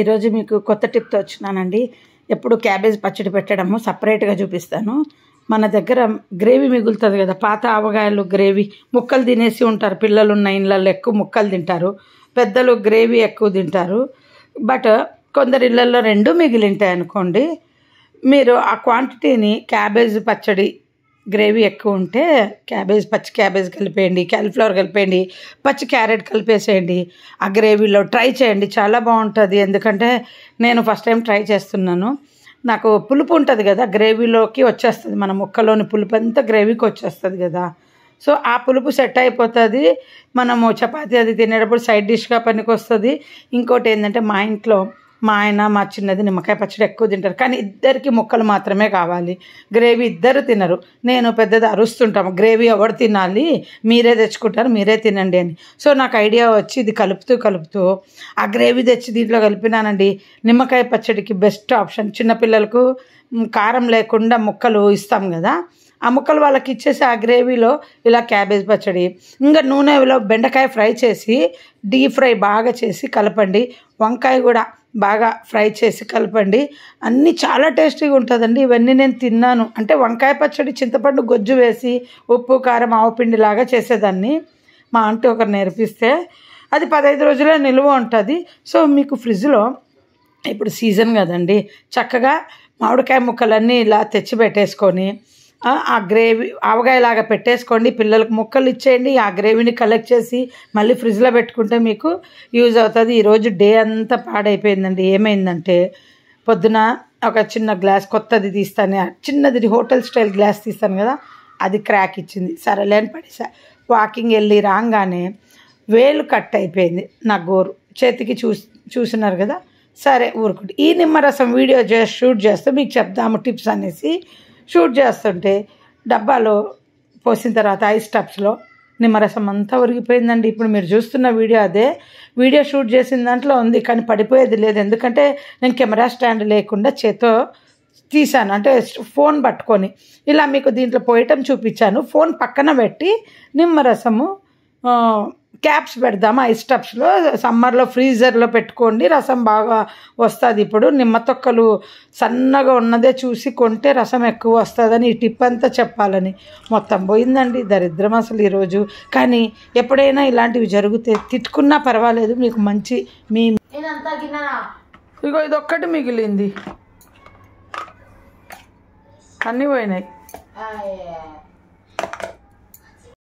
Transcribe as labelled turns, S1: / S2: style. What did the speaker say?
S1: ఈరోజు మీకు కొత్త టిప్తో వచ్చినానండి. ఎప్పుడు క్యాబేజ్ పచ్చడి పెట్టడము సపరేట్గా చూపిస్తాను. మన దగ్గర గ్రేవీ మిగులుతుంది కదా, పాత ఆవకాయలు గ్రేవీ ముక్కలు తినేసి ఉంటారు. పిల్లలు ఉన్న ఇళ్ళల్లో ఎక్కువ ముక్కలు తింటారు, పెద్దలు గ్రేవీ ఎక్కువ తింటారు. బట్ కొందరి ఇళ్ళల్లో రెండు మిగిలింటాయి అనుకోండి. మీరు ఆ క్వాంటిటీని క్యాబేజ్ పచ్చడి గ్రేవీ ఎక్కువ ఉంటే పచ్చి క్యాబేజ్ కలిపేయండి, క్యాలీఫ్లవర్ కలిపేయండి, పచ్చి క్యారెట్ కలిపేసేయండి. ఆ గ్రేవీలో ట్రై చేయండి, చాలా బాగుంటుంది. ఎందుకంటే నేను ఫస్ట్ టైం ట్రై చేస్తున్నాను. నాకు పులుపు ఉంటుంది కదా, గ్రేవీలోకి వచ్చేస్తుంది. మన ముక్కలోని పులుపు అంతా గ్రేవీకి వచ్చేస్తుంది కదా. సో ఆ పులుపు సెట్ అయిపోతుంది. మనము చపాతీ అది తినేటప్పుడు సైడ్ డిష్గా పనికి వస్తుంది. ఇంకోటి ఏంటంటే, మా ఇంట్లో మా ఆయన మా చిన్నది నిమ్మకాయ పచ్చడి ఎక్కువ తింటారు, కానీ ఇద్దరికి ముక్కలు మాత్రమే కావాలి, గ్రేవీ ఇద్దరు తినరు. నేను పెద్దది అరుస్తుంటాము, గ్రేవీ ఎవరు తినాలి, మీరే తెచ్చుకుంటారు, మీరే తినండి అని. సో నాకు ఐడియా వచ్చి ఇది కలుపుతూ ఆ గ్రేవీ తెచ్చి దీంట్లో కలిపినానండి. నిమ్మకాయ పచ్చడికి బెస్ట్ ఆప్షన్. చిన్నపిల్లలకు కారం లేకుండా ముక్కలు ఇస్తాం కదా, ఆ ముక్కలు వాళ్ళకి ఇచ్చేసి ఆ గ్రేవీలో ఇలా క్యాబేజ్ పచ్చడి, ఇంకా నూనెలో బెండకాయ ఫ్రై చేసి డీప్ ఫ్రై బాగా చేసి కలపండి. వంకాయ కూడా బాగా ఫ్రై చేసి కలపండి. అన్నీ చాలా టేస్టీగా ఉంటుందండి. ఇవన్నీ నేను తిన్నాను. అంటే వంకాయ పచ్చడి చింతపండు గొజ్జు వేసి ఉప్పు కారం ఆవపిండి లాగా చేసేదాన్ని. మా ఆంటీ ఒకరు నేర్పిస్తే అది 15 రోజులే నిల్వ ఉంటుంది. సో మీకు ఫ్రిడ్జ్లో ఇప్పుడు సీజన్ కదండి, చక్కగా మామిడికాయ ముక్కలన్నీ ఇలా తెచ్చి పెట్టేసుకొని ఆ గ్రేవీ ఆవకాయలాగా పెట్టేసుకోండి. పిల్లలకు ముక్కలు ఇచ్చేయండి. ఆ గ్రేవీని కలెక్ట్ చేసి మళ్ళీ ఫ్రిడ్జ్లో పెట్టుకుంటే మీకు యూజ్ అవుతుంది. ఈరోజు డే అంతా పాడైపోయిందండి. ఏమైందంటే, పొద్దున ఒక చిన్న గ్లాస్ కొత్తది తీస్తాను, చిన్నది హోటల్ స్టైల్ గ్లాస్ తీస్తాను కదా, అది క్రాక్ ఇచ్చింది. సరేలే అని పడేసా. వాకింగ్ వెళ్ళి రాగానే వేలు కట్ అయిపోయింది నా గోరు చేతికి. చూసినారు కదా. సరే ఊరుకుంటే ఈ నిమ్మరసం వీడియో షూట్ చేస్తే మీకు చెప్దాము టిప్స్ అనేసి షూట్ చేస్తుంటే, డబ్బాలో పోసిన తర్వాత ఐస్ టబ్స్లో నిమ్మరసం అంతా ఉరిగిపోయిందండి. ఇప్పుడు మీరు చూస్తున్న వీడియో అదే. వీడియో షూట్ చేసిన దాంట్లో ఉంది, కానీ పడిపోయేది లేదు. ఎందుకంటే నేను కెమెరా స్టాండ్ లేకుండా చేత్తో తీశాను, అంటే ఫోన్ పట్టుకొని. ఇలా మీకు దీంట్లో పోయటం చూపించాను. ఫోన్ పక్కన పెట్టి నిమ్మరసము క్యాప్స్ పెడదాము ఐస్ టబ్స్లో. సమ్మర్లో ఫ్రీజర్లో పెట్టుకోండి, రసం బాగా వస్తుంది. ఇప్పుడు నిమ్మ తొక్కలు సన్నగా ఉన్నదే చూసి కొంటే రసం ఎక్కువ వస్తుందని ఈ టిప్ అంతా చెప్పాలని. మొత్తం పోయిందండి దరిద్రం అసలు ఈరోజు. కానీ ఎప్పుడైనా ఇలాంటివి జరిగితే తిట్టుకున్నా పర్వాలేదు, మీకు మంచి ఇగో ఇదొక్కటి మిగిలింది, అన్నీ పోయినాయి.